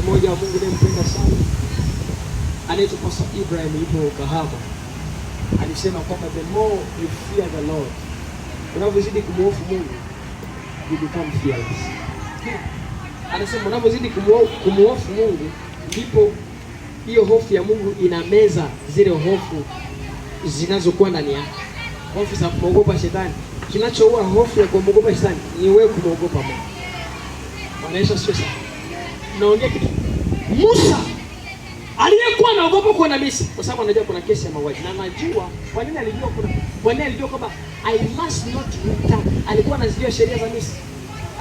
mmoja wa Mungu ninampenda sana, anaitwa Pastor Ibrahim yupo Kahama. Alisema kwamba the more you fear the Lord, unavyozidi kumhofu Mungu, you become fearless. Anasema unavyozidi kumhofu Mungu, ndipo hiyo hofu ya Mungu inameza zile hofu zinazokuwa ndani yako. Hofu za kumwogopa shetani. Kinachoua hofu ya kumwogopa shetani ni wewe kumwogopa Mungu. Wanaisha sasa. Naongea kitu. Musa aliyekuwa anaogopa kuona Misri kwa sababu anajua kuna kesi ya mauaji. Na anajua kwa nini alijua kwamba I must not return. Alikuwa anazijua sheria za Misri.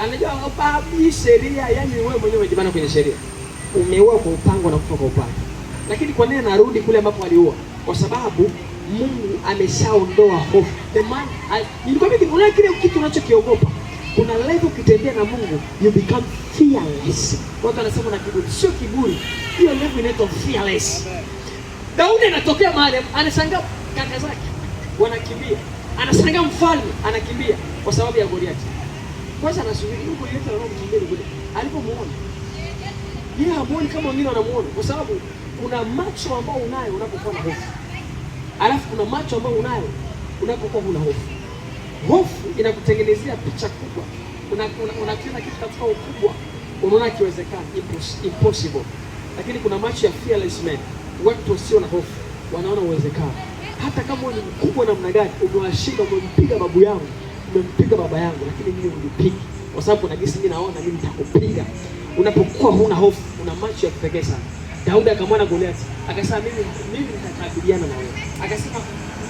Anajua kwamba hii sheria, yani wewe mwenyewe umejibana kwenye sheria. Umeua kwa upanga na kufa kwa upanga. Lakini kwa nini anarudi kule ambapo aliua? Kwa sababu Mungu ameshaondoa hofu. The man, nilikuwa unaona kile kitu unachokiogopa. Kuna level ukitembea na Mungu, you become fearless. Watu wanasema na kiburi, sio kiburi. Hiyo level inaitwa fearless. Daudi anatokea mahali, anashangaa kaka zake wanakimbia. Anashangaa mfalme anakimbia kwa sababu ya Goliath. Kwanza anasubiri yuko Goliath anamkimbia Goliath. Alipomuona, yeye hamuoni kama wengine wanamuona kwa sababu kuna macho ambao unayo unapokuwa na hofu. Alafu kuna macho ambayo unayo unapokuwa huna hofu. Hofu inakutengenezea picha kubwa. Unakiona kitu katika ukubwa, unaona kiwezekana, impossible. Lakini kuna macho ya fearless men, watu wasio na hofu, wanaona uwezekano. Hata kama wewe ni mkubwa namna gani, umewashinda, umempiga babu yangu, umempiga baba yangu, lakini mimi unipige. Kwa sababu kuna gisi mimi naona mimi nitakupiga. Unapokuwa huna hofu, una macho ya kipekee sana. Daudi akamwona Goliath, akasema mimi nitakabiliana na wewe. Akasema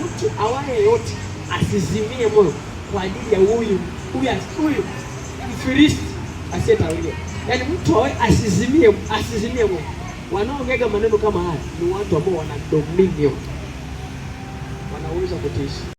mtu awaye yote asizimie moyo kwa ajili ya huyu Mfilisti asiyetawaliwa. Yaani mtu awaye asizimie moyo. Wanaongea maneno kama haya ni watu ambao wana dominion. Wanaweza kutisha.